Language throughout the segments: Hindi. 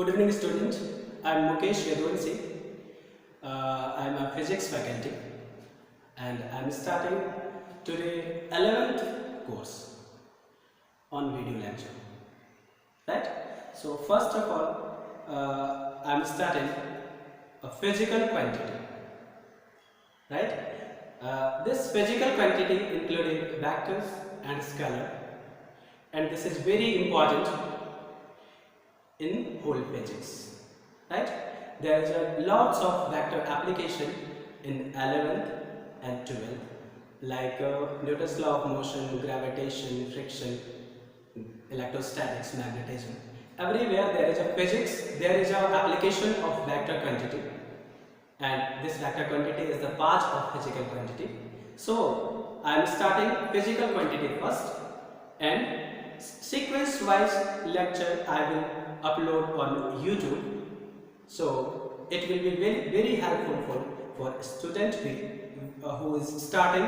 Good evening, student. I am Mukesh Yadwansi. I am a physics faculty, and I am starting today 11th course on video lecture. Right? So first of all, I am starting a physical quantity. Right? This physical quantity including vectors and scalar, and this is very important in whole physics, right? There is a lots of vector application in 11th and 12th, like Newton's law of motion, gravitation, friction, electrostatics, magnetism. Everywhere there is a physics, there is a application of vector quantity, and this vector quantity is the part of physical quantity. So I am starting physical quantity first, and sequence wise lecture I will upload on YouTube, so it will be very helpful for a student who is starting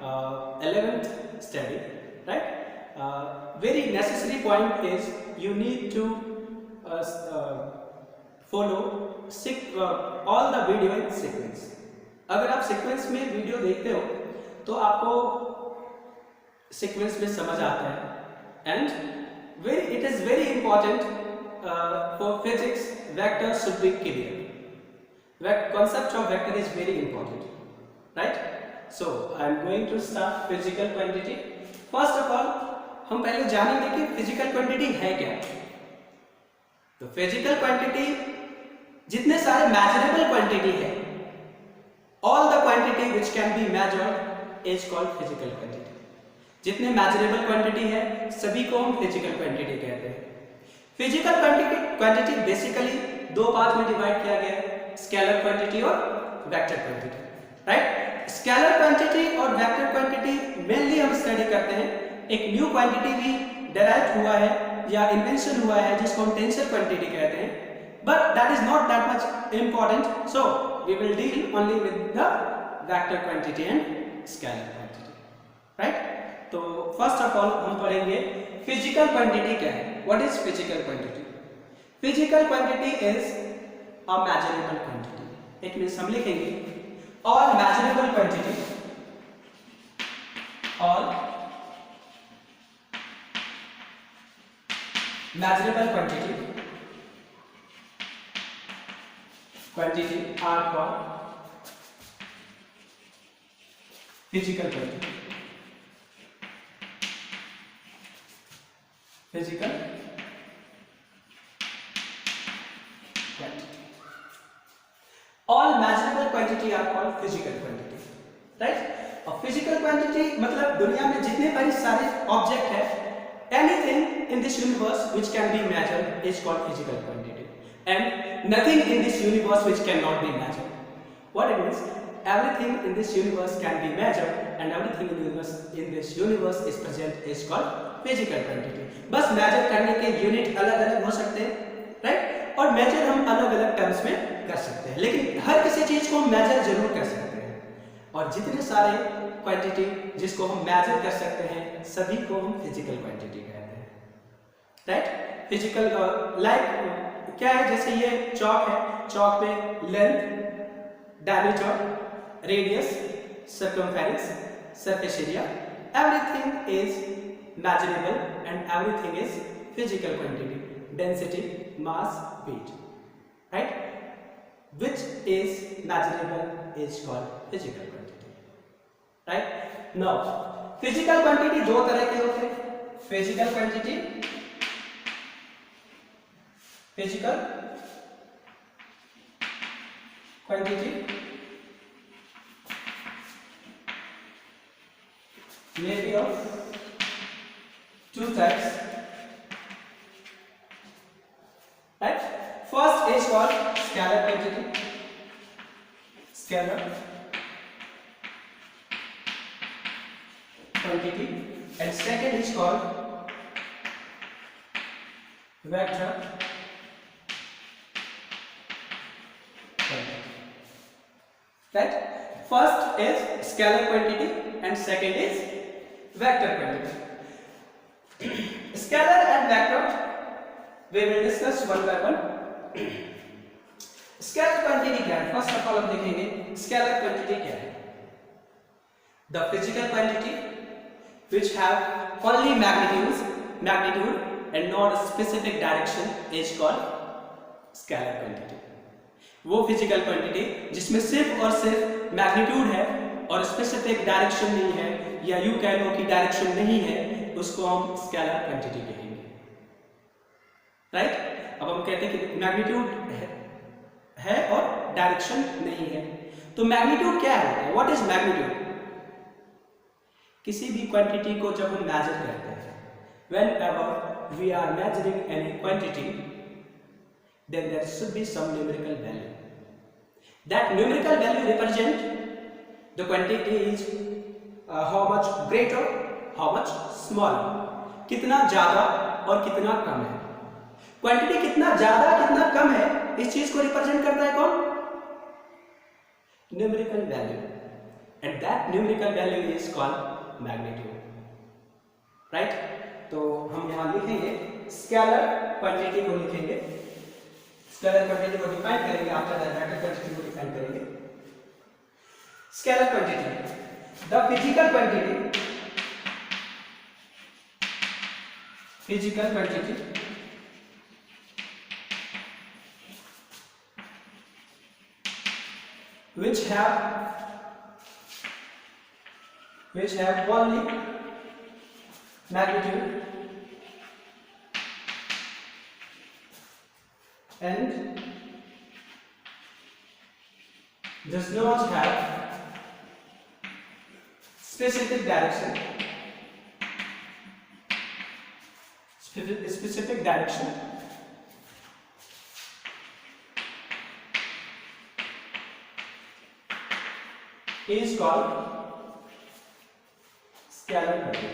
11th study, right? Very necessary point is you need to follow all the video in sequence. अगर आप sequence में वीडियो देखते हो तो आपको sequence में समझ आता है, and it is very important for physics, vector should be clear. Concept of vector is very important, right? So I am going to start physical quantity. First of all, हम पहले जानेंगे कि physical quantity है क्या. तो physical quantity जितने सारे measurable quantity है, all the quantity which can be measured is called physical quantity. जितने measurable quantity है सभी को हम physical quantity कहते हैं. फिजिकल क्वांटिटी बेसिकली दो पार्ट में डिवाइड किया गया है, स्केलर क्वांटिटी और vector quantity, right? Scalar quantity और वेक्टर क्वांटिटी मेनली हम स्टडी करते हैं. एक न्यू क्वांटिटी भी डेराइव हुआ है या इन्वेंशन हुआ है जिसको हम टेंसर क्वांटिटी कहते हैं, but that is not that much important, so we will deal only with the vector quantity and scalar quantity, right? तो फर्स्ट ऑफ ऑल हम पढ़ेंगे फिजिकल क्वांटिटी क्या है. What is physical quantity? Physical quantity is a measurable quantity. It means हम लिखेंगे all measurable quantity, all measurable quantity are called physical quantity. Physical quantity. All measurable quantity are called physical quantity, right? और physical quantity मतलब दुनिया में जितने बड़े सारे ऑब्जेक्ट है, anything in this universe which can be measured is called physical quantity, and nothing in this universe which cannot be measured. What it means? Everything in this universe can be measured, and everything in this universe is present is called physical quantity. बस मेजर करने के यूनिट अलग अलग हो सकते हैं, राइट? और मेजर हम अलग अलग टर्म्स में कर सकते हैं, लेकिन हर किसी चीज को हम मेजर जरूर कर सकते हैं. और जितने सारे क्वांटिटी जिसको हम मेजर कर सकते हैं सभी को हम फिजिकल क्वांटिटी कहते हैं, राइट? फिजिकल लाइक क्या है, जैसे ये चौक है, चौक में length, diameter, radius, circumference, surface area, everything is measurable and everything is physical quantity. Density, mass, weight, right? Which is measurable is called physical quantity, right? Now physical quantity दो तरह के होते हैं. physical quantity may be of two types, right? First is called scalar quantity, and second is called vector quantity, right? First is scalar quantity and second is vector quantity. Scalar and vector we will discuss one by one. Scalar quantity क्या है? फर्स्ट ऑफ ऑल हम देखेंगे स्केलर क्वांटिटी क्या है। The physical quantity which have only magnitude and not a specific direction is called scalar quantity। वो फिजिकल क्वांटिटी जिसमें सिर्फ और सिर्फ मैग्नीट्यूड है और स्पेसिफिक डायरेक्शन नहीं है, या यूं कह लो कि डायरेक्शन नहीं है, उसको हम स्केलर क्वांटिटी कहेंगे। राइट? अब हम कहते हैं कि मैग्नीट्यूड है और डायरेक्शन नहीं है। तो मैग्नीट्यूड क्या है? What is magnitude? किसी भी क्वांटिटी को जब हम मेजर करते हैं, whenever we are measuring any quantity, then there should be some numerical value. That numerical value represent the quantity is how much greater, how much smaller, कितना ज्यादा और कितना कम है। क्वांटिटी कितना ज्यादा कितना कम है, इस चीज को रिप्रेजेंट करता है कौन? Numerical value, and that numerical value is called magnitude. Right? तो हम यहां लिखेंगे स्केलर क्वांटिटी को लिखेंगे, स्केलर क्वांटिटी को डिफाइन करेंगे, आफ्टर दैट वेक्टर क्वांटिटी को डिफाइन करेंगे। Scalar quantity, the physical quantity, physical quantity which have only magnitude and does not have specific direction, specific direction is called scalar quantity।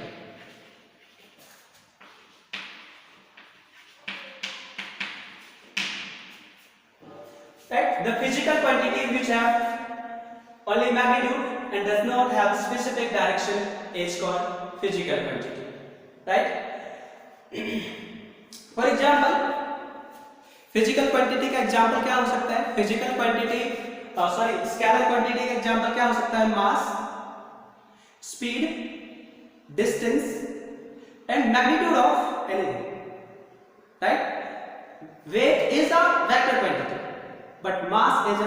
Right? The physical quantity which have only magnitude and does not have specific direction is called physical quantity। Right? For example, physical quantity का एग्जाम्पल क्या हो सकता है? फिजिकल क्वांटिटी स्केलर क्वांटिटी का एग्जाम्पल क्या हो सकता है? Mass, speed, distance and magnitude of anything. Right? Weight is a vector quantity but mass is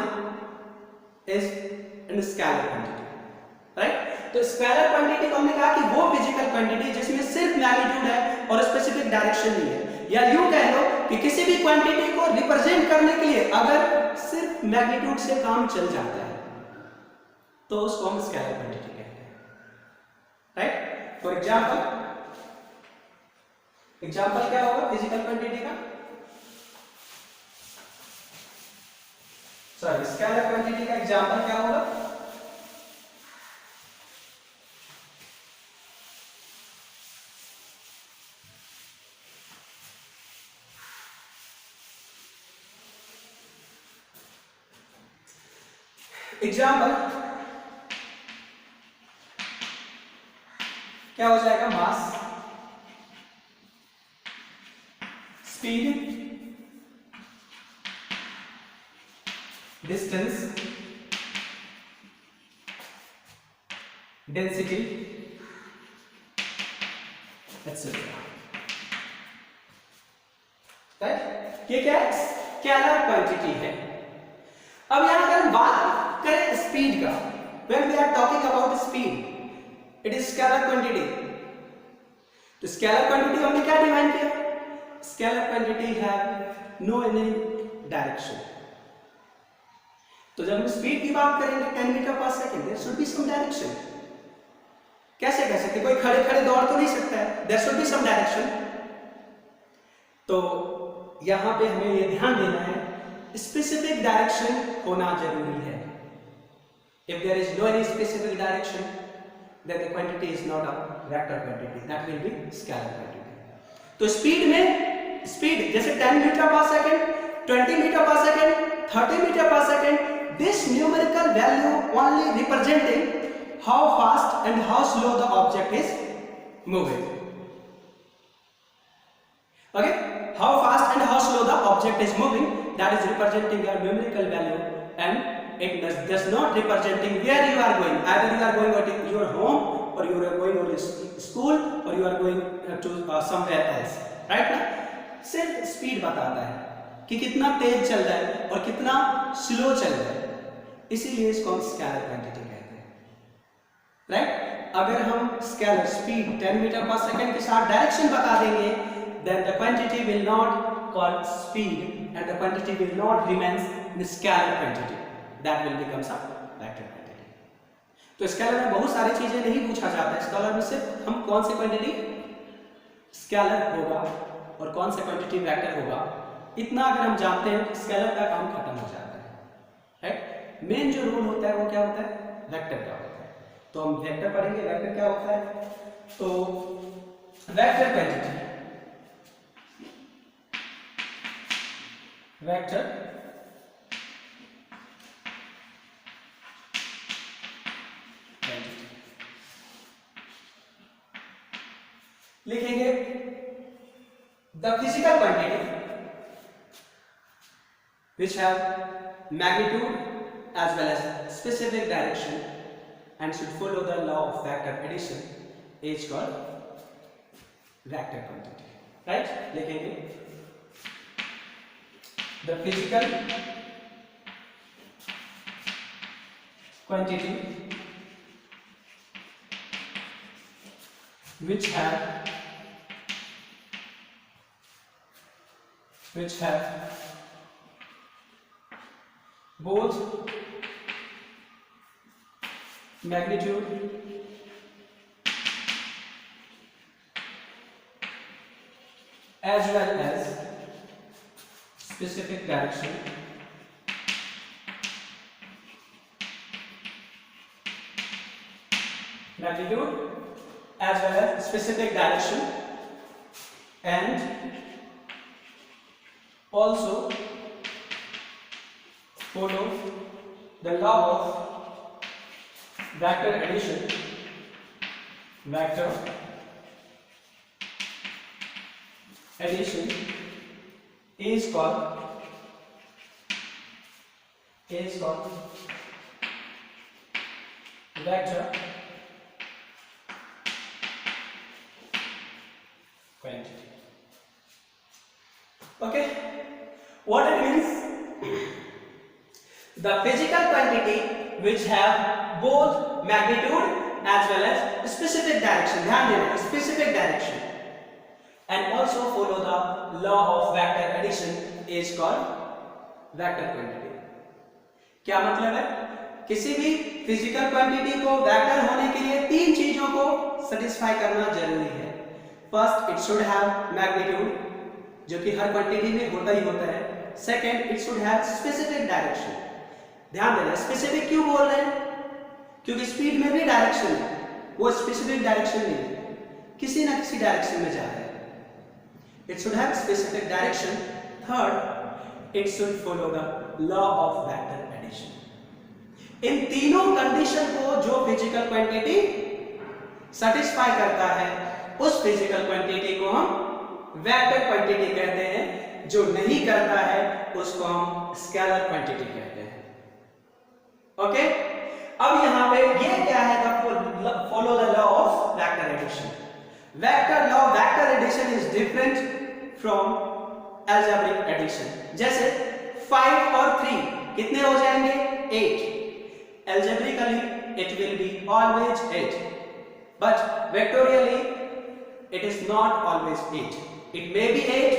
an scalar quantity। Right? तो स्केलर क्वांटिटी को हमने कहा कि वो फिजिकल क्वांटिटी जिसमें सिर्फ मैग्नीट्यूड है और स्पेसिफिक डायरेक्शन नहीं है, या यूं कह लो कि किसी भी क्वांटिटी को रिप्रेजेंट करने के लिए अगर सिर्फ मैग्नीट्यूड से काम चल जाता है तो उसको हम स्केलर क्वांटिटी कहते हैं। राइट? फॉर एग्जांपल क्या होगा फिजिकल क्वांटिटी का? सॉरी, स्केलर क्वांटिटी का एग्जांपल क्या होगा? एग्जाम्पल क्या हो जाएगा? Mass, speed, distance, density etcetera. Right? ये क्या है? स्केलर क्वांटिटी है। अब यहां अगर हम बात करें स्पीड का, when we are talking about speed, it is scalar quantity। तो स्केलर क्वांटिटी हमने क्या डिफाइन किया? Scalar quantity have no any direction। तो जब हम स्पीड की बात करेंगे 10 मीटर पर second, there should be some direction। कैसे कह सकते? कोई खड़े खड़े दौड़ तो नहीं सकता है, there should be some direction। तो यहां पे हमें ये ध्यान देना है, स्पेसिफिक डायरेक्शन होना जरूरी है। If there is no any specific direction, then the quantity is not a vector quantity, that will be scalar quantity। तो स्पीड जैसे 10 मीटर पर सेकंड, 20 मीटर पर सेकंड, 30 मीटर पर second, this numerical value only representing how fast and how slow the object is moving। Okay, how fast and how slow the object is moving, that is representing your numerical value, and it does not representing where you are going. Either you are going to your home, or you are going to school, or you are going to somewhere else, right ना? सिर्फ स्पीड बताता है कि कितना तेज चल रहा है और कितना स्लो चल रहा है, इसीलिए इसको हम स्केलर क्वांटिटी कहते हैं, राइट? अगर हम स्केलर स्पीड 10 मीटर पर सेकंड के साथ डायरेक्शन बता देंगे, then the quantity will not called speed and the quantity will not remains in scalar quantity, that will become some vector quantity. तो स्केलर में बहुत सारी चीजें नहीं पूछा जाता है, स्केलर में सिर्फ हम कौन सी क्वांटिटी स्केलर होगा और कौन सा क्वांटिटी वेक्टर होगा, इतना अगर हम जानते हैं तो स्केलर का काम खत्म हो जाता है, राइट? मेन जो रूल होता है वो क्या होता है? वेक्टर का होता है। तो हम वेक्टर पढ़ेंगे, वेक्टर क्या होता है? तो वेक्टर क्वांटिटी, वेक्टर क्वांटिटी लिखेंगे the physical quantity which have magnitude as well as specific direction and should follow the law of vector addition is called vector quantity, right? लिखेंगे the physical quantity which have both magnitude as well as specific direction and also follow the law of vector addition, is called vector quantity. Okay, what it means? The physical quantity which have both magnitude as well as specific direction, ध्यान देना, specific direction, and also follow the law of vector addition is called vector quantity. क्या मतलब है? किसी भी फिजिकल क्वांटिटी को वेक्टर होने के लिए तीन चीजों को सेटिस्फाई करना जरूरी है। First, it should have magnitude, जो कि हर क्वांटिटी में होता ही होता है। Second, it should have specific direction. ध्यान देना, स्पेसिफिक क्यों बोल रहे हैं? क्योंकि स्पीड में भी डायरेक्शन है, वो स्पेसिफिक डायरेक्शन नहीं है, किसी ना किसी डायरेक्शन में जा रहा है। It should have specific direction. Third, it should follow the law of vector addition. इन तीनों कंडीशन को जो फिजिकल क्वांटिटी सेटिस्फाई करता है, उस फिजिकल क्वांटिटी को हम वेक्टर क्वांटिटी कहते हैं। जो नहीं करता है उसको हम स्केलर क्वांटिटी कहते हैं। ओके, अब यहां पे ये क्या है? Follow the law of vector addition. Vector law, vector addition is different from algebraic addition. जैसे 5 और 3 कितने हो जाएंगे? 8। Algebraically it will be always 8, but vectorially it is not always 8. It may be 8,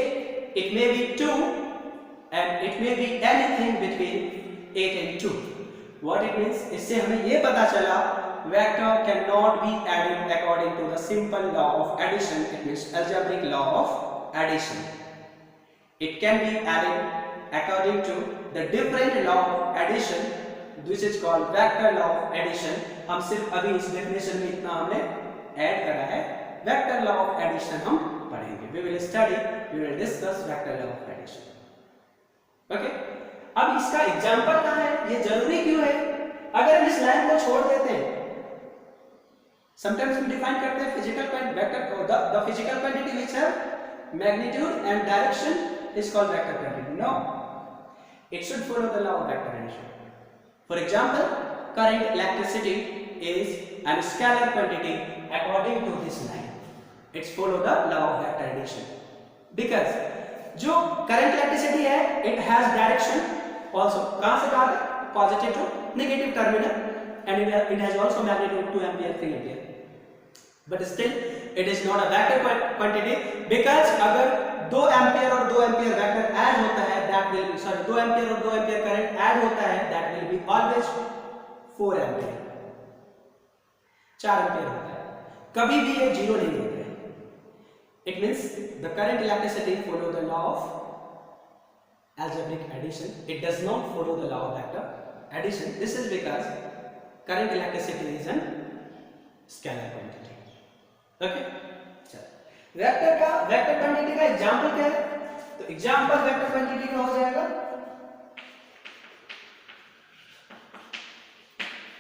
it may be 2, and it may be anything between 8 and 2. What it means? इससे हमें ये पता चला vector cannot be added according to the simple law of addition. It means algebraic law of addition. It can be added according to the different law of addition. This is called vector law of addition. हम सिर्फ अभी इस डेफिनेशन में इतना हमने ऐड करा है। vector law of addition हम पढ़ेंगे। We will study, we will discuss vector law of addition. Okay? अब इसका एग्जांपल कहाँ है? ये जरूरी क्यों है? अगर हम इस लाइन को छोड़ देते हैं, sometimes हम डिफाइन करते हैं physical vector, the physical quantity which have magnitude and direction is called vector quantity. No, it should follow the law of vector addition. For example, current electricity is a scalar quantity according to this line. It's follow the law of vector addition because जो current electricity है it has direction also. कहाँ से कहाँ तक? Positive to negative terminal, and it has also magnitude 2 ampere 3 ampere. But still it is not a vector quantity because अगर 2 एम्पियर और 2 एम्पियर वेक्टर ऐड होता है that will be 2 एम्पियर और 2 एम्पियर करंट ऐड होता है that will be always 4 ampere, 4 ampere होता है, कभी भी ये जीरो नहीं होता है. It means the current electricity follow the law of algebraic addition. It does not follow the law of vector addition. This is because current electricity is an scalar quantity. Okay? Vector quantity का एग्जांपल क्या है? तो एग्जांपल वेक्टर क्वांटिटी का हो जाएगा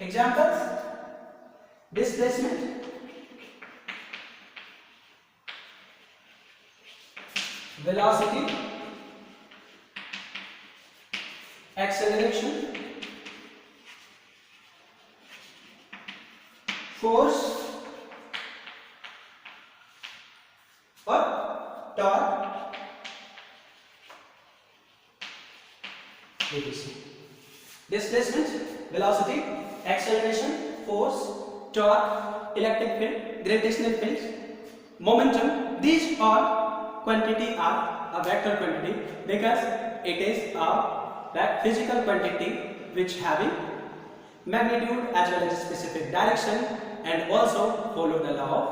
examples displacement, velocity, acceleration, force और torque. Displacement, velocity, acceleration, force, torque, electric field, gravitational field, momentum. These all quantity are a vector quantity because it is a physical quantity which having magnitude as well as specific direction and also follow the law of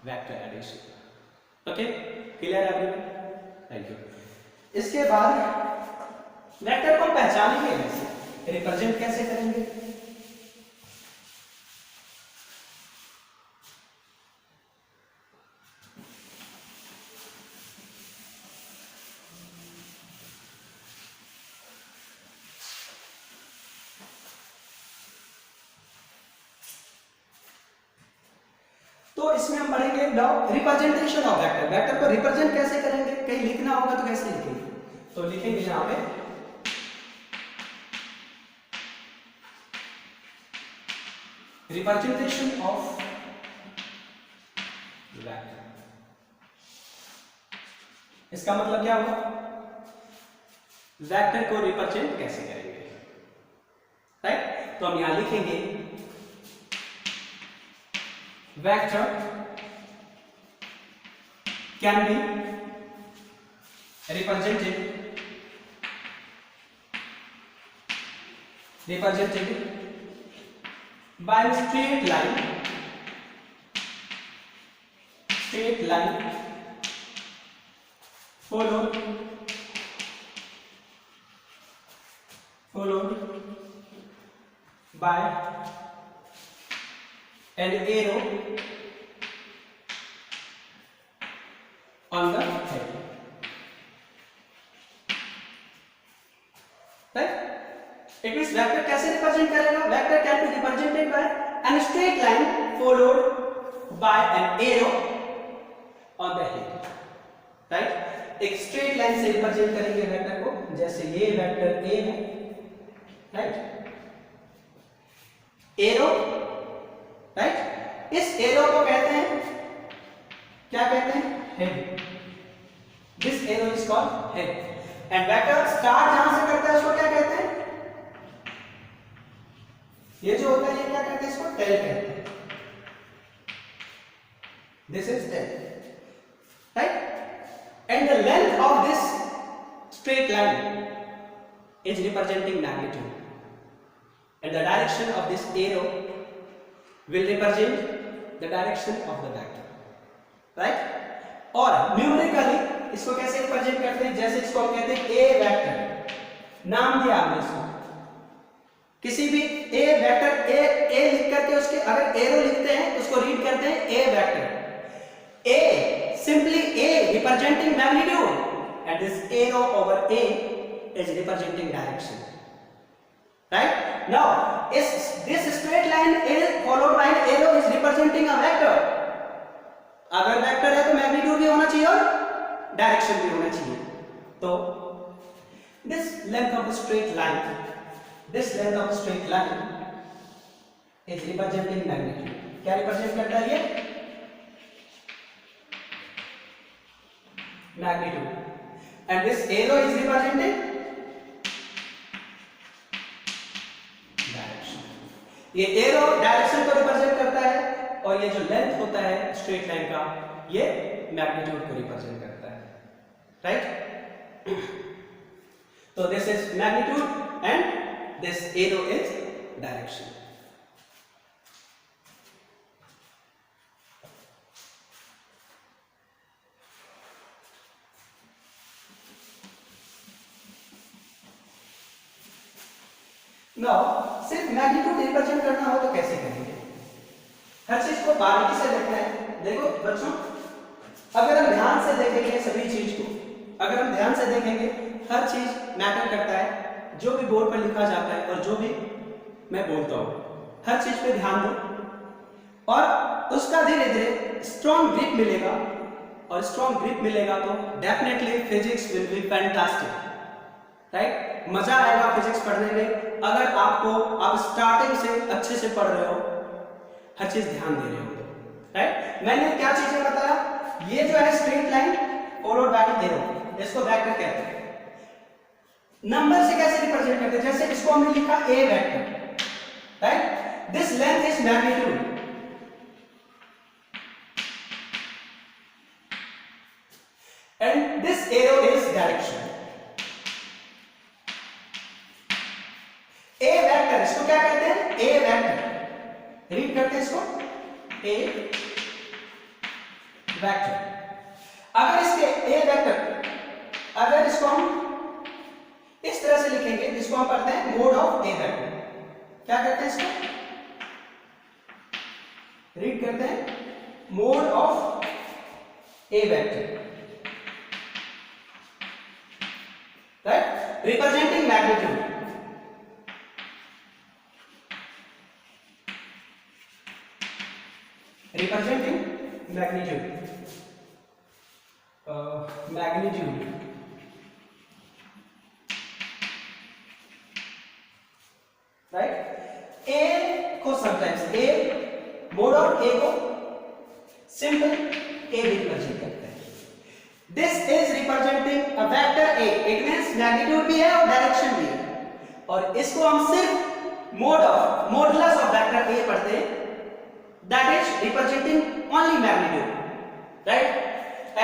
vector addition. Okay, clear everyone? Thank you. इसके बाद वेक्टर को पहचानेंगे कैसे, रिप्रेजेंट कैसे करेंगे? तो इसमें हम पढ़ेंगे रिप्रेजेंटेशन ऑफ वेक्टर. वेक्टर को रिप्रेजेंट कैसे करेंगे, कहीं लिखना होगा तो कैसे लिखेंगे? तो लिखेंगे यहां पे रिप्रेजेंटेशन ऑफ वेक्टर. इसका मतलब क्या होगा? वेक्टर को रिप्रेजेंट कैसे करेंगे, राइट? तो हम यहां लिखेंगे vector can be represented by straight line followed by an arrow on the head. Right? It means vector कैसे रिप्रेजेंट करेगा? Vector can be represented by a straight line followed by an arrow on the head. Right? एक स्ट्रेट लाइन से रिप्रेजेंट करेंगे वेक्टर को, जैसे ये वेक्टर A है, राइट? Arrow, right? इस एरो को कहते हैं, क्या कहते हैं? Head. This arrow is called head. And vector start जहां से करता है उसको क्या कहते हैं? ये जो होता है ये क्या कहते हैं? इसको टेल कहते हैं. This is tail, right? And the length of this straight line is representing magnitude, and the direction of this arrow will represent the direction of the vector, right? और न्यूमेरिकली इसको कैसे रिप्रेजेंट करते हैं? जैसे इसको हम कहते हैं a वेक्टर, नाम दिया हमने इसको. किसी भी a वेक्टर a लिख करके उसके अगर एरो लिखते हैं तो उसको रीड करते हैं a vector. a simply a representing magnitude, and this arrow over a is representing direction, right? Now is this straight line is followed by an arrow is representing a vector. अगर वेक्टर है तो मैग्नीट्यूड भी होना चाहिए और डायरेक्शन भी होना चाहिए. तो This length of a straight line, this length of a straight line is representing magnitude. क्या रिप्रेजेंट करता है ये? Magnitude. And this arrow is representing direction. ये arrow डायरेक्शन को रिप्रेजेंट करता है और ये जो लेंथ होता है स्ट्रेट लाइन का ये मैग्नीट्यूड को रिप्रेजेंट करता है, right? So this is magnitude and this arrow is direction. Now, सिर्फ मैग्नीट्यूड रिप्रेजेंट करना हो तो कैसे करेंगे? हर चीज को बारीकी से देखना है। देखो बच्चों, अगर हम ध्यान से देखेंगे सभी चीज को, अगर हम ध्यान से देखेंगे हर चीज मैटर करता है, जो भी बोर्ड पर लिखा जाता है और जो भी मैं बोलता हूँ हर चीज पे ध्यान दो और उसका धीरे धीरे स्ट्रॉन्ग ग्रिप मिलेगा और स्ट्रॉन्ग ग्रिप मिलेगा तो definitely physics will be fantastic, right? मजा आएगा फिजिक्स पढ़ने में अगर आप स्टार्टिंग से अच्छे से पढ़ रहे हो, हर चीज ध्यान दे रहे हो, राइट? मैंने क्या चीजें बताया? ये जो है straight line followed by arrow, इसको वेक्टर कहते हैं। नंबर से कैसे रिप्रेजेंट करते हैं? जैसे इसको हमने लिखा A vector, right? This length is magnitude and this arrow is direction. A vector, इसको क्या कहते हैं? ए वेक्टर। रीड करते हैं इसको, ए वेक्टर। अगर इसके ए वेक्टर, अगर इसको हम इस तरह से लिखेंगे, इसको हम पढ़ते हैं मोड ऑफ ए वेक्टर। क्या कहते हैं इसको? रीड करते हैं mode of A vector, right? Representing magnitude. Representing magnitude, magnitude, right? A को sometimes A mode of A को simple A represent करते हैं। This is representing a vector A. It means magnitude भी है और direction भी है और इसको हम सिर्फ modulus of vector A पढ़ते हैं। That is representing only magnitude, right?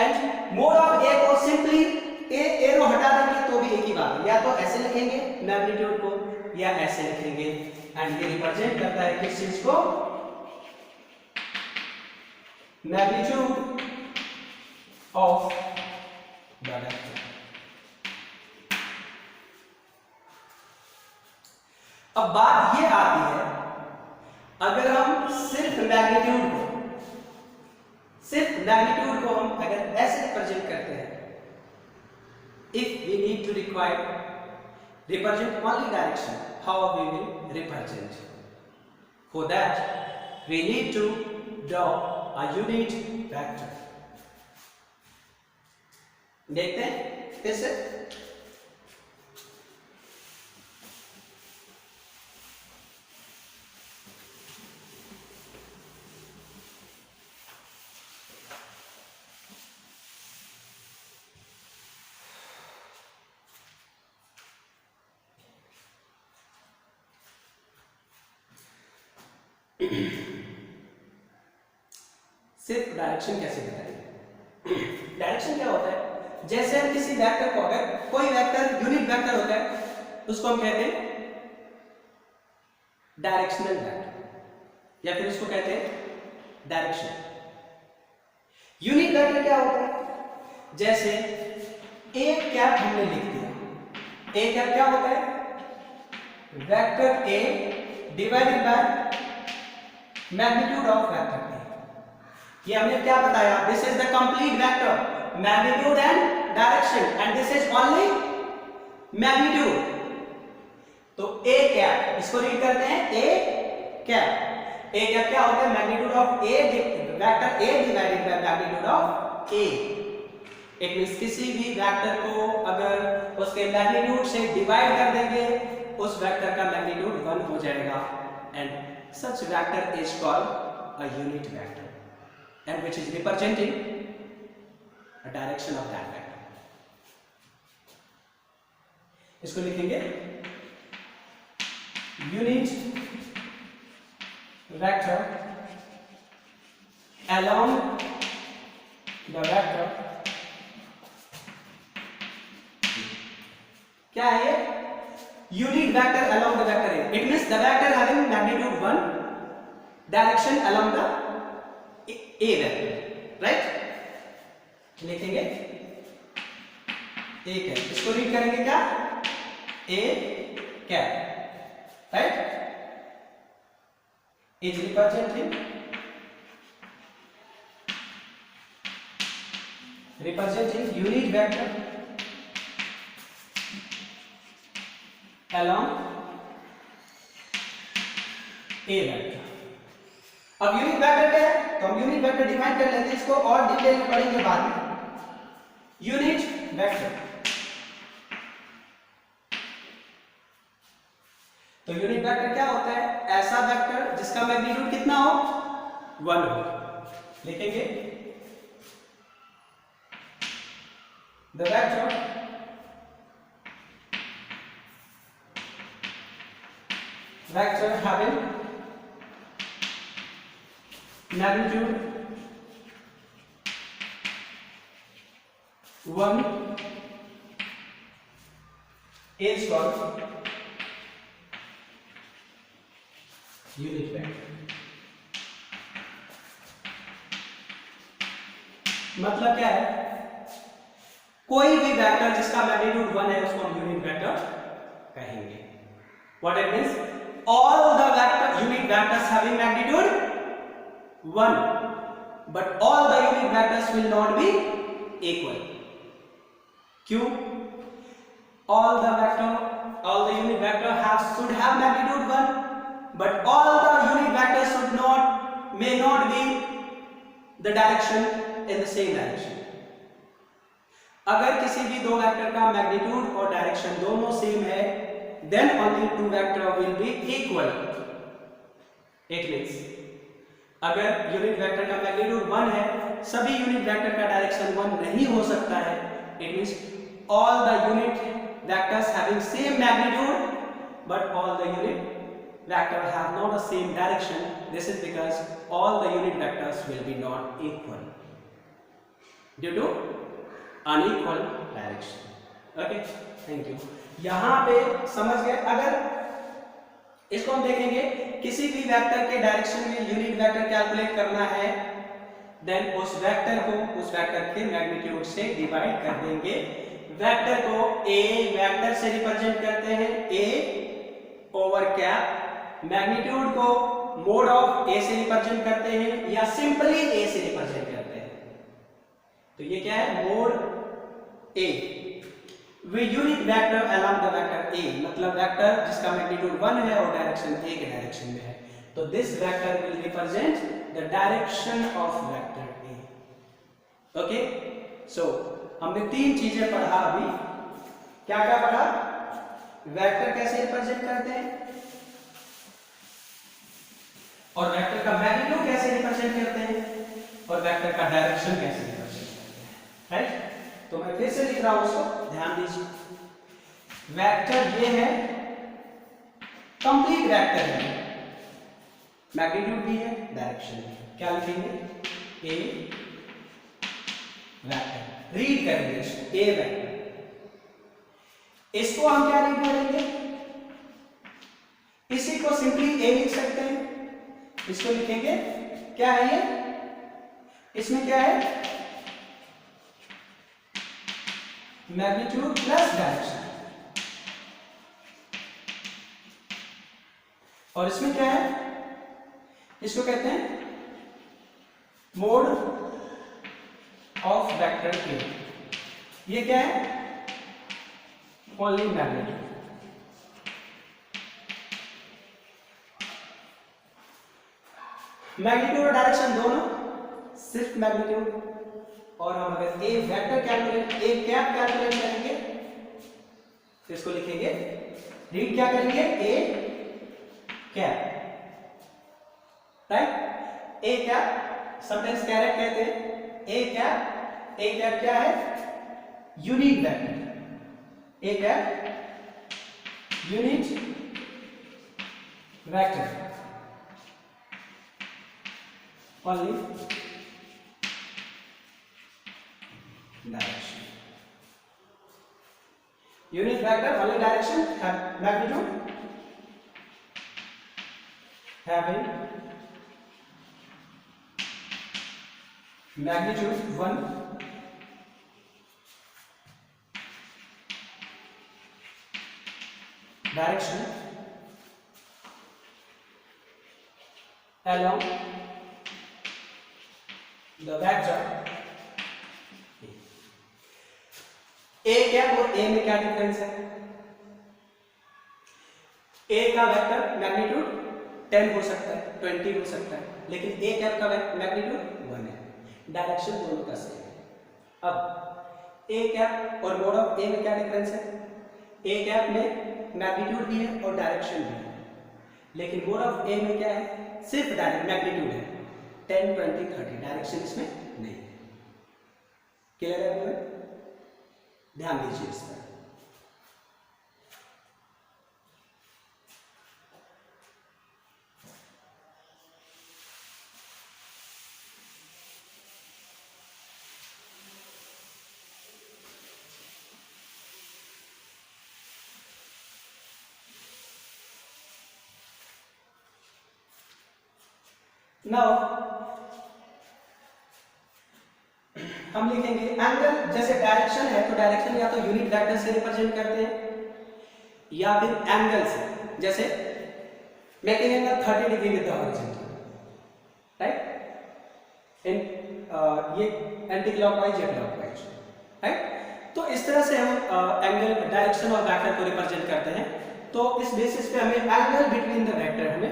And mode of A को simply A एरो हटा देंगे तो भी एक ही बात है, या तो ऐसे लिखेंगे मैग्नीट्यूड को या ऐसे लिखेंगे एंड ये रिप्रेजेंट करता है किस चीज को? Magnitude of the vector. अब बात ये आती है, अगर हम सिर्फ मैग्नीट्यूड को हम अगर ऐसे रिप्रेजेंट करते हैं, if we need to represent only direction, how we will represent? For that we need to draw a unit vector. देखते हैं कैसे। सिर्फ डायरेक्शन कैसे बताएंगे? डायरेक्शन क्या होता है? जैसे हम किसी वेक्टर को, अगर कोई वेक्टर यूनिट वेक्टर होता है उसको हम कहते हैं डायरेक्शनल वेक्टर या फिर इसको कहते हैं डायरेक्शन। यूनिट वेक्टर क्या होता है? जैसे ए कैप हमने लिख दिया, ए कैप क्या होता है? Vector A divided by magnitude of vector A. ये हमने क्या बताया? This is the complete vector, magnitude and direction, and this is only magnitude. तो ए कैप, इसको रीड करते हैं ए कैप। ए कैप क्या होता है? Magnitude of A, vector A divided by magnitude of A. It means किसी भी वेक्टर को अगर उसके मैग्नीट्यूड से डिवाइड कर देंगे उस वेक्टर का मैग्नीट्यूड 1 हो जाएगा and such vector is called a unit vector and which is representing a direction of that vector. इसको लिखेंगे unit vector along the vector, क्या है ये? Unit vector along the vector A. It means the vector having magnitude 1 direction along the A vector, right? लिखेंगे A कैप, इसको रीड करेंगे क्या? A cap, right? Is representing unit vector along A vector। अब यूनिट वेक्टर क्या है तो हम यूनिट वेक्टर डिफाइन कर लेते हैं, इसको और डिटेल में पढ़ेंगे बाद में। यूनिट वेक्टर तो यूनिट वेक्टर क्या होता है? ऐसा वेक्टर जिसका मैग्नीट्यूड कितना हो? 1 हो। लिखेंगे the vector having magnitude 1 is called unit vector। मतलब क्या है? कोई भी वेक्टर जिसका मैग्नीट्यूड 1 है उसको हम यूनिट वेक्टर कहेंगे। What it means? All the vector unit vectors having magnitude 1 but all the unit vectors will not be equal. क्यों? All the unit vector should have magnitude 1 but all the unit vectors may not be the direction in the same direction। अगर किसी भी दो वेक्टर का मैग्नीट्यूड और डायरेक्शन दोनों सेम है then only two vector will be equal। It means अगर यूनिट वेक्टर का मैग्नीट्यूड 1 है, सभी यूनिट वेक्टर का डायरेक्शन 1 नहीं हो सकता है। It means all the unit vectors having same magnitude but all the unit vector have not the same direction। This is because all the unit vectors will be not equal due to unequal direction। Okay, thank you। यहां पे समझ गए? अगर इसको हम देखेंगे किसी भी वेक्टर के डायरेक्शन में यूनिट वेक्टर कैलकुलेट करना है देन उस वेक्टर के मैग्नीट्यूड से डिवाइड कर देंगे। वेक्टर को a वेक्टर से रिप्रेजेंट करते हैं a ओवर कैप, मैग्नीट्यूड को मोड ऑफ a से रिप्रेजेंट करते हैं या सिंपली a से रिप्रेजेंट करते हैं। तो ये क्या है? Mode a with unit vector along the vector a, मतलब वेक्टर जिसका मैग्नीट्यूड 1 है और डायरेक्शन a के डायरेक्शन में है। तो this vector will represent the direction of vector a। Okay, so हमने 3 चीजें पढ़ा अभी। क्या क्या पढ़ा? वेक्टर कैसे रिप्रेजेंट करते हैं और वेक्टर का मैग्नीट्यूड कैसे रिप्रेजेंट करते हैं और वेक्टर का डायरेक्शन कैसे रिप्रेजेंट करते हैं, राइट? तो मैं फिर से लिख रहा हूं, उसको ध्यान दीजिए। वेक्टर ये है, कंप्लीट वेक्टर है, मैग्नीट्यूड भी है, डायरेक्शन भी है। क्या लिखेंगे? ए वेक्टर। रीड करेंगे इसको, ए वेक्टर। इसको हम क्या रीड करेंगे? इसी को सिंपली ए लिख सकते हैं। इसको लिखेंगे क्या है ये? इसमें क्या है? Magnitude plus direction. और इसमें क्या है? इसको कहते हैं मोड ऑफ वेक्टर के। ये क्या है? Only magnitude. मैग्नीट्यूड और डायरेक्शन दोनों, सिर्फ मैग्नीट्यूड। और हम अगर A vector calculate A cap calculate करेंगे तो इसको लिखेंगे, रीड क्या करेंगे, A cap, right. A cap sometimes caret कहते हैं, ए कैप क्या है, unit vector, A cap unit vector only direction, unit vector only direction, have magnitude, having magnitude 1, direction along the vector। A cap और ए में क्या डिफरेंस है, ए का वेक्टर मैग्नीट्यूड 10 हो सकता है, 20 हो सकता है, लेकिन ए कैप का मैग्नीट्यूड 1 है, डायरेक्शन दोनों का सेम है। अब ए कैप और मोड ऑफ ए में क्या डिफरेंस है, ए कैप में मैग्नीट्यूड भी है और डायरेक्शन भी है, लेकिन मोड ऑफ ए में क्या है, सिर्फ डायरेक्ट मैग्नीट्यूड है, 10, 20, 30, डायरेक्शन इसमें नहीं है। क्लियर है आपको? ध्यान दीजिए इस पर। नाउ हम लिखेंगे एंगल, जैसे डायरेक्शन है तो डायरेक्शन या तो यूनिट वेक्टर से रिप्रेजेंट करते हैं या फिर एंगल से, जैसे making angle 30 degree with the horizontal, right, in ये एंटी क्लॉकवाइज या क्लॉकवाइज, राइट। तो इस तरह से हम एंगल, डायरेक्शन और वेक्टर को रिप्रेजेंट करते हैं। तो इस बेसिस पे हमें एंगल बिटवीन द वेक्टर हमें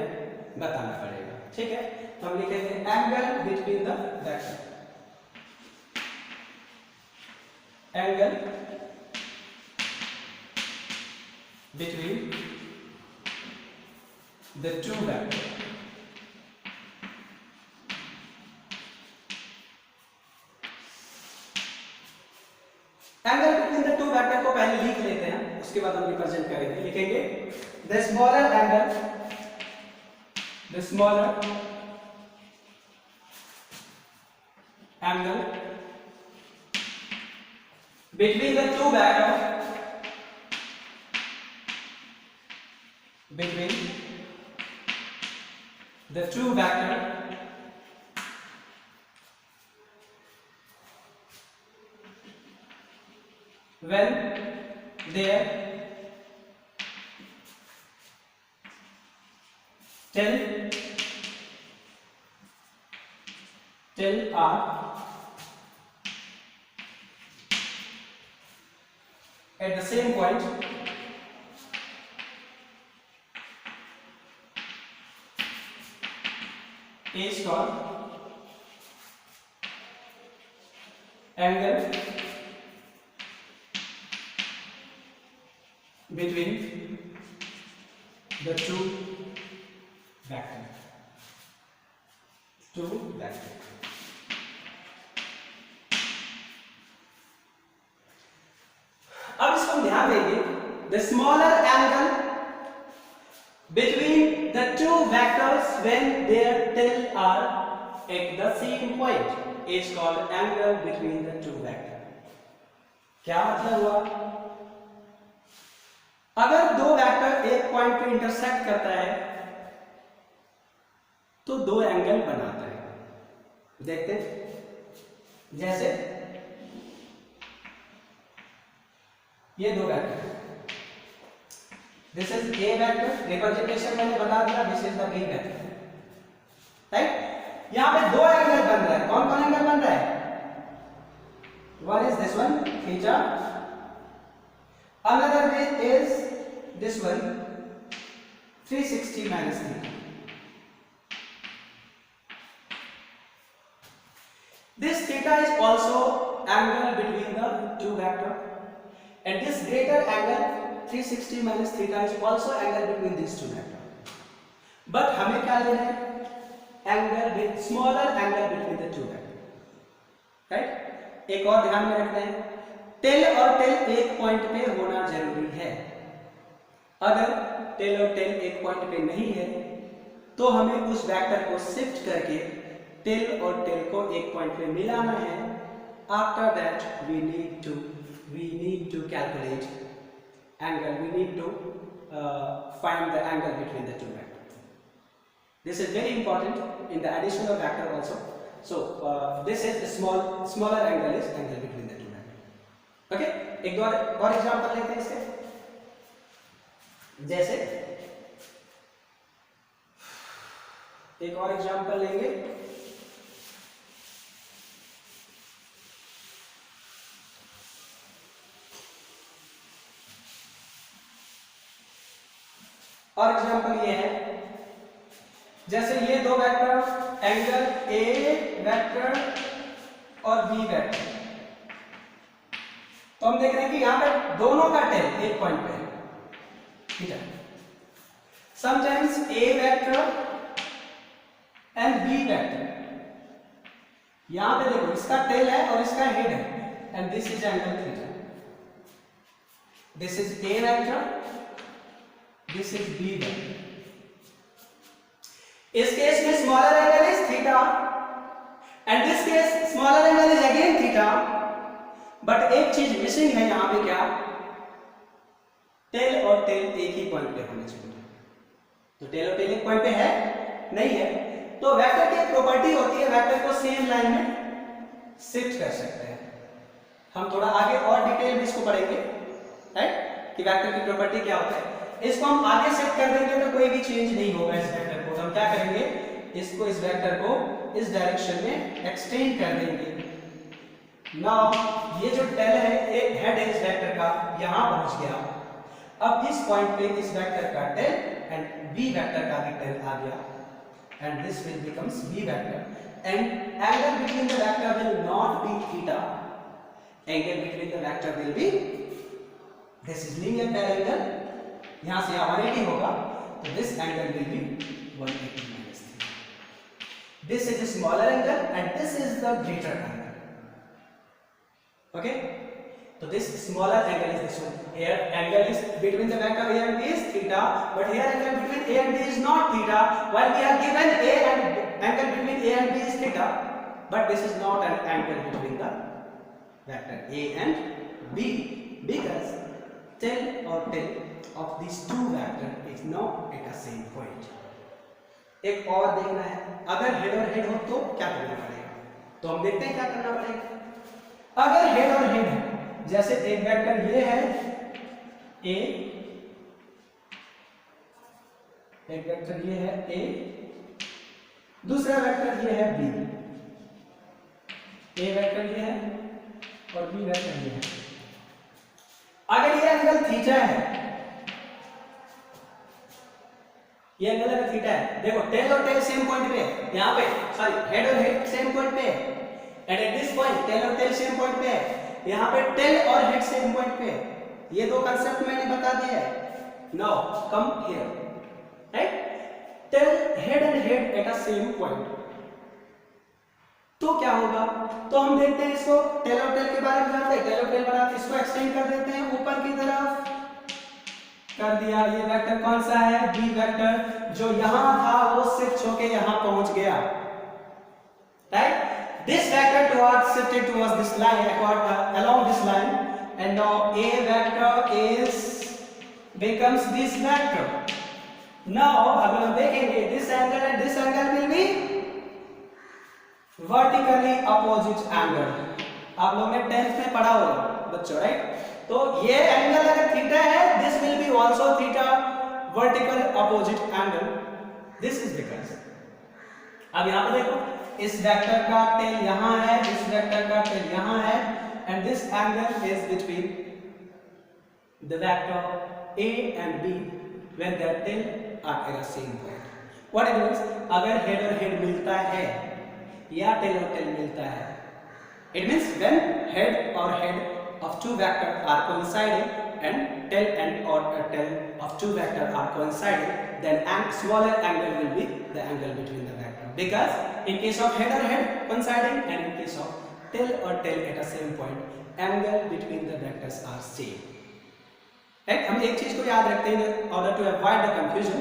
बताना पड़ेगा, ठीक है। तो हम लिखेंगे angle between the vector, angle between the two vectors। Angle between the two vector को पहले लिख लेते हैं, उसके बाद हम रिप्रेजेंट करेंगे। लिखेंगे the smaller angle, the smaller angle between the two vectors, between the two vectors when their till are at the same point is called angle between the two vectors, अब इसको ध्यान देंगे, the smaller angle between the two vectors when their tails are at the same point is called angle between the two vectors। क्या मतलब हुआ, अगर दो वेक्टर एक पॉइंट पे इंटरसेक्ट करता है तो दो एंगल बनाता है। देखते हैं, जैसे ये दो vector, this is A vector, representation मैंने बता दिया, this is the B vector, right. यहां पे दो एंगल बन रहा है, कौन कौन एंगल बन रहा है, one is this one theta, another way is this one 360 minus theta. This theta theta is also angle between the two vector, and this greater angle 360 minus theta is also angle between these two vector. But हमें क्या लेना है? Angle with smaller angle between the two vector, right? एक और ध्यान में रखना है, टेल और टेल एक पॉइंट पे होना जरूरी है. अगर टेल और टेल एक पॉइंट पे नहीं है तो हमें उस वेक्टर को शिफ्ट करके टेल और टेल को एक पॉइंट पे मिलाना है. After that we need to calculate angle, we need to find the angle between the two vectors. This is very important in the addition of vector also. So this is the smaller angle is angle between the two vectors. Okay, एक और एग्जांपल लेते हैं इसके. जैसे एक और एग्जांपल लेंगे. और एग्जांपल ये है, जैसे ये दो वेक्टर एंगल ए वेक्टर और बी वेक्टर, तो हम देख रहे हैं कि यहां पे दोनों का टेल एक पॉइंट पे है, ठीक है. Sometimes A vector and B vector, यहां पे देखो इसका टेल है और इसका हेड है, and this is angle theta. This is A vector, this is b vector. इस केस में smaller angle is theta and this case smaller angle is again theta. But एक चीज मिसिंग है यहां पे, क्या? टेल और टेल एक ही पॉइंट पे होने चाहिए. तो टेल और टेल एक पॉइंट पे है नहीं है, तो वेक्टर की प्रॉपर्टी होती है वेक्टर को सेम लाइन में शिफ्ट कर सकते हैं. हम थोड़ा आगे और डिटेल में इसको पढ़ेंगे, राइट, कि वेक्टर की प्रॉपर्टी क्या होता है. इसको हम आगे शिफ्ट कर देंगे तो कोई भी चेंज नहीं होगा इस वेक्टर को. हम क्या करेंगे, इसको इस वेक्टर को इस डायरेक्शन में एक्सटेंड कर देंगे. नाउ ये जो टेल है, एक हेड है इस वेक्टर का, यहां पहुंच गया. अब इस पॉइंट पे इस वेक्टर का टेल एंड बी वेक्टर का भी टेल आ गया, and this will becomes B vector, and angle between the vector will not be theta. Angle between the vector will be, this is linear parallel, यहां से 180 होगा, तो this angle will be 180 minus theta. This is a smaller angle and this is the greater angle. Okay, so this smaller angle is this one. Here angle is between the vector A and B is theta, but here angle between A and B is not theta. While we are given A and angle between A and B is theta, but this is not an angle between the vector A and B, because tel or tel of these two vector is not at the same point. एक और देखना है, अगर हेड और हेड हो तो क्या करना पड़ेगा. तो हम देखते हैं क्या करना पड़ेगा. अगर हेड और हेड है, जैसे एक वेक्टर ये है A, एक वेक्टर ये है A, दूसरा वेक्टर ये है B. A वेक्टर ये है और B वेक्टर ये है. अगर ये एंगल थीटा है, ये एंगल अगर थीटा है, देखो टेल और टेल सेम पॉइंट पे है, यहाँ पे सॉरी हेड और हेड सेम पॉइंट पे है, and at this point tail और टेल सेम पॉइंट पे है, यहाँ पे टेल और हेड सेम पॉइंट पे है. ये दो कांसेप्ट मैंने बता दिया है. Now come here, right, tail head and head at a same point. तो क्या होगा, तो हम देखते हैं इसको, टेल और टेल के बारे में जानते हैं. टेल और टेल बनाते इसको एक्सटेंड कर देते हैं ऊपर की तरफ, कर दिया. ये वेक्टर कौन सा है, बी वेक्टर, जो यहां था वो शिफ्ट होके यहां पहुंच गया, right. This vector towards shifted towards this line, along this line, and now a vector is becomes this vector. Now अगर हम देखेंगे this angle and this angle will be vertically opposite angle. आप लोगों ने 10th में पढ़ा होगा बच्चों, राइट. तो ये एंगल अगर थीटा है, this will be also theta, vertical opposite angle. This is because, अब यहां पे देखो इस वेक्टर का टेल यहां है, इस वेक्टर का टेल यहां है, and this angle is between the vector A and B when their tail are at the same point. What it means, अगर हेड और हेड मिलता है या टेल और टेल मिलता है, It means when head or head of two vectors are coinciding and tail and or tail of two vectors are coinciding, then smaller angle will be the angle between the vector. Because in case of head or head coinciding and in case of tail or tail at a same point, angle between the vectors are same. Right? हम एक चीज को याद रखते हैं in order to avoid the confusion,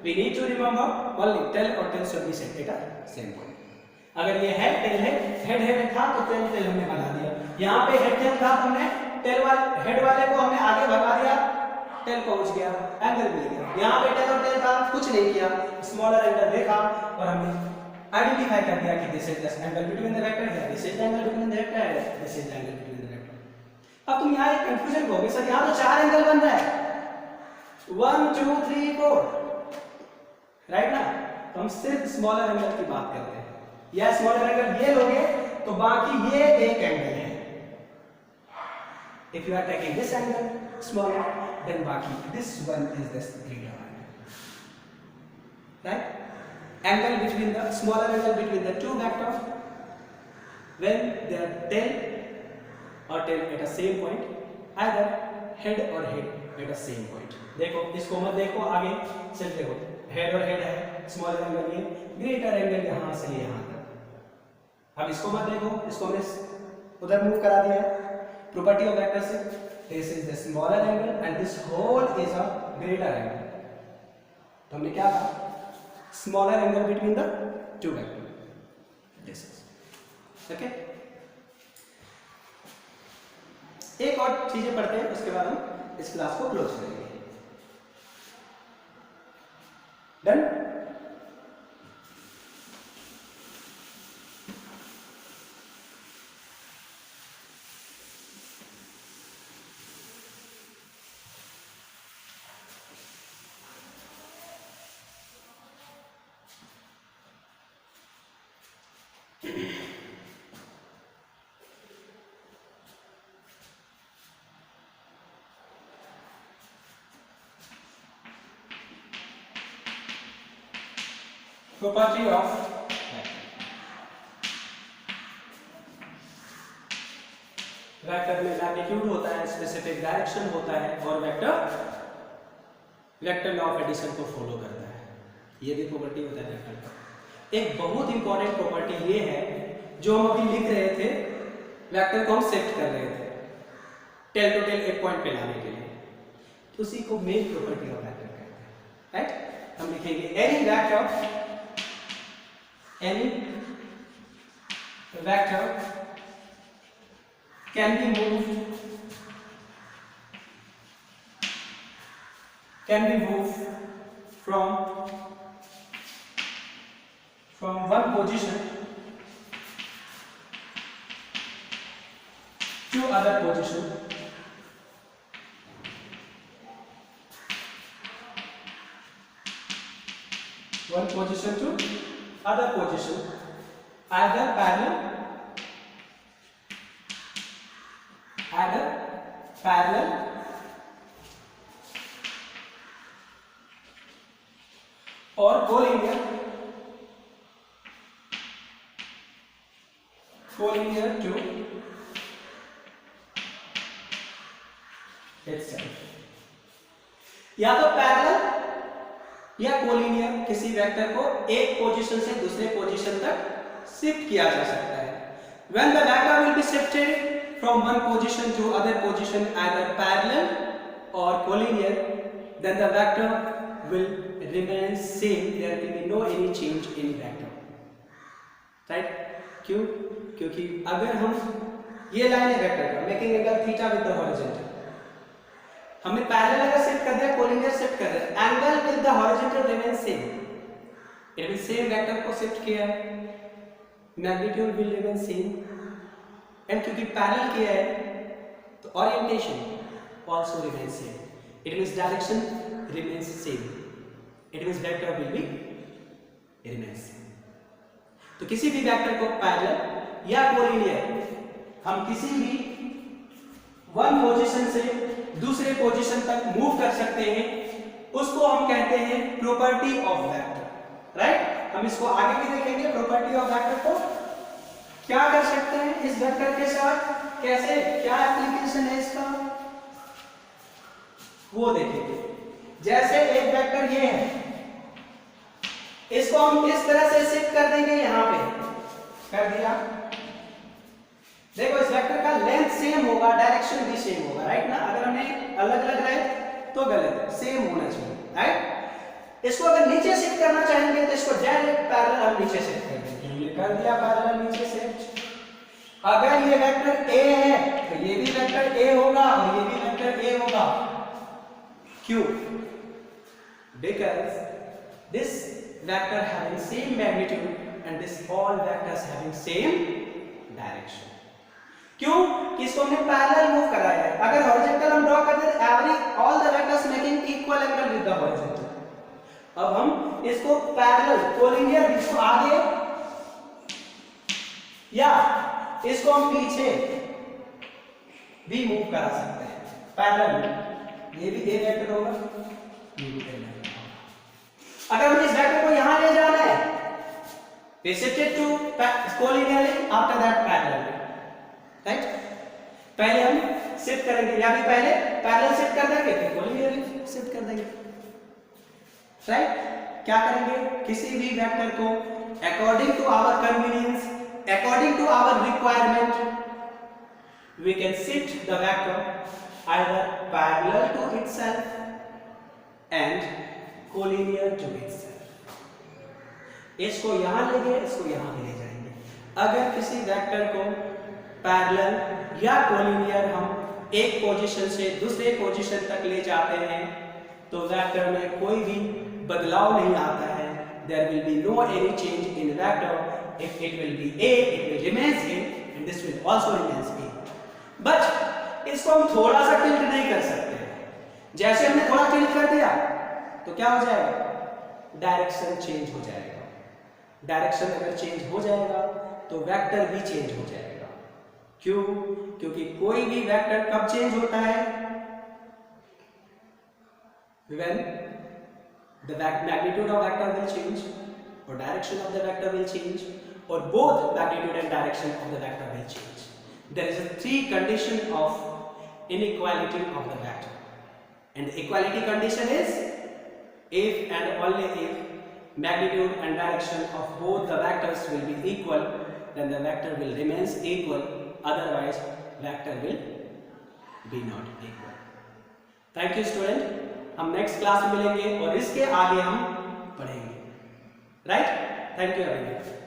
we need to remember only tail or tail should be set at a same point. अगर ये हेड टेल है, हेड हेड था तो टेल टेल हमने बना दिया। यहाँ पे हेड टेल था, हमने टेल वाले हेड वाले को हमने आगे भगा दिया, टेल पहुंच गया, एंगल मिल गया। यहाँ पे टेल और टेल था, कुछ नहीं किया, स्मॉलर एंगल देखा और हमने आइडेंटिफाई कर दिया कि this is the angle between the vector है, this is the angle between the vector है, this is the angle between the vector. अब तुम यहाँ एक कंफ्यूजन हो गए, सर यहाँ तो चार एंगल बन रहा है, 1 2 3 4, राइट ना? तो हम सिर्फ स्मॉलर एंगल की बात करते हैं। या स्मॉलर एंगल ये लोगे तो बाकी ये एक एंगल है। If you are taking this angle smaller, then बाकी this one is the greater angle, right? Angle between the smaller angle between the two vectors when they are tail or tail at a same point, either head or head at a same point. देखो इसको मत देखो, आगे सिर्फ देखो हेड और हेड है, स्मॉलर एंगल ये, ग्रेटर एंगल यहाँ से यहाँ तक। अब इसको मत देखो, इसको हमने उधर मूव करा दिया है। प्रॉपर्टी ऑफ वेक्टर से this is the smaller angle and this whole is a greater angle. तो हमने क्या कहा, smaller angle between the two vector, this is okay. एक और चीजें पढ़ते हैं, उसके बाद हम इस क्लास को क्लोज करेंगे। डन? Property of वेक्टर में मैग्नीट्यूड होता है, स्पेसिफिक डायरेक्शन होता है और वेक्टर लॉ ऑफ एडिशन को फॉलो करता है। ये भी प्रॉपर्टी होता है वेक्टर का। एक बहुत इंपॉर्टेंट प्रॉपर्टी ये है जो हम अभी लिख रहे थे, वेक्टर को हम शिफ्ट कर रहे थे टेल टू टेल एक पॉइंट पे लाने के लिए, तो उसी को मेन प्रॉपर्टी ऑफ वेक्टर कहते हैं, राइट? हम लिखेंगे any vector can be moved from one position to other position to other position, either parallel or collinear to itself। या तो पैरेलल या कोलिनियर किसी वेक्टर को एक पोजीशन से दूसरे पोजीशन तक शिफ्ट किया जा सकता है। When the vector will be shifted from one position to other position, either parallel or collinear, then the vector will remain same. There will be no any change in vector, right? क्यों? क्योंकि अगर हम ये लाइन है वेक्टर का, making angle theta with the horizontal, हमने पैरेलल अगर शिफ्ट कर दिया, कोलिनियर शिफ्ट कर दिया, angle with the horizontal remain same. It means same vector को शिफ्ट किया है, magnitude will remain same, and क्योंकि पैरेलल किया है तो orientation also remain same. It means direction remains same, it means vector will be remain same. तो किसी भी वेक्टर को पैरेलल या कोलिनियर हम किसी भी वन पोजीशन से दूसरे पोजीशन तक मूव कर सकते हैं, उसको हम कहते हैं प्रॉपर्टी ऑफ वेक्टर, राइट? हम इसको आगे भी देखेंगे प्रॉपर्टी ऑफ वेक्टर को क्या कर सकते हैं इस वेक्टर के साथ, कैसे, क्या एप्लीकेशन है इसका वो देखेंगे। जैसे एक वेक्टर ये है, इसको हम इस तरह से शिफ्ट कर देंगे, यहां पे कर दिया। देखो इस वेक्टर का लेंथ सेम होगा, डायरेक्शन भी सेम होगा, राइट ना। अगर हमें अलग अलग रहे तो गलत है, सेम होना चाहिए, राइट। इसको अगर नीचे शिफ्ट करना चाहेंगे तो इसको डायरेक्ट पैरेलल हम नीचे शिफ्ट कर देंगे, कर दिया पैरेलल नीचे शिफ्ट। अगर ये वेक्टर ए है तो ये भी वेक्टर ए होगा और ये भी वेक्टर ए होगा। क्यों? Because this vector having same magnitude and this all vectors having same direction. क्यों? कि इसको हमने पैरेलल मूव कराया है। अगर हॉरिजॉन्टल हम ड्रॉ करते हैं, every all the vectors making equal angle with the horizontal. अब हम इसको पैरेलल कोलिनियर, इसको आगे या इसको हम पीछे भी मूव करा सकते हैं पैरेलल। ये भी ए वेक्टर होगा, ये भी ए वेक्टर होगा। अगर हम इस वेक्टर को यहां ले जाना है, we shift it to collinearly, after that parallel, right. पहले हम शिफ्ट करेंगे, या भी पहले पैरेलल शिफ्ट कर देंगे फिर कोलिनियरली शिफ्ट कर देंगे, राइट। क्या करेंगे, किसी भी वेक्टर को according to our convenience, according to our requirement, we can shift the vector either parallel to itself and collinear to itself. इसको यहां ले गए, इसको यहां भी ले जाएंगे। अगर किसी वेक्टर को पैरेलल या कोलिनियर हम एक पोजीशन से दूसरे पोजीशन तक ले जाते हैं तो वेक्टर में कोई भी बदलाव नहीं आता है। There will be no any change in vector. If it will be A, it will remain A, and this will also remain A. But इसको हम थोड़ा सा टिल्ट नहीं कर सकते। जैसे हमने थोड़ा टिल्ट कर दिया तो क्या हो जाएगा, डायरेक्शन चेंज हो जाएगा। डायरेक्शन अगर चेंज हो जाएगा तो वेक्टर भी चेंज हो जाएगा। क्यों? क्योंकि कोई भी वेक्टर कब चेंज होता है, when the magnitude of vector will change or direction of the vector will change, or both magnitude and direction of the vector will change. There is a three condition of inequality of the vector, and the equality condition is if and only if magnitude and direction of both the vectors will be equal, then the vector will remains equal, otherwise vector will be not equal. Thank you student, हम नेक्स्ट क्लास में मिलेंगे और इसके आगे हम पढ़ेंगे, राइट। Thank you everyone.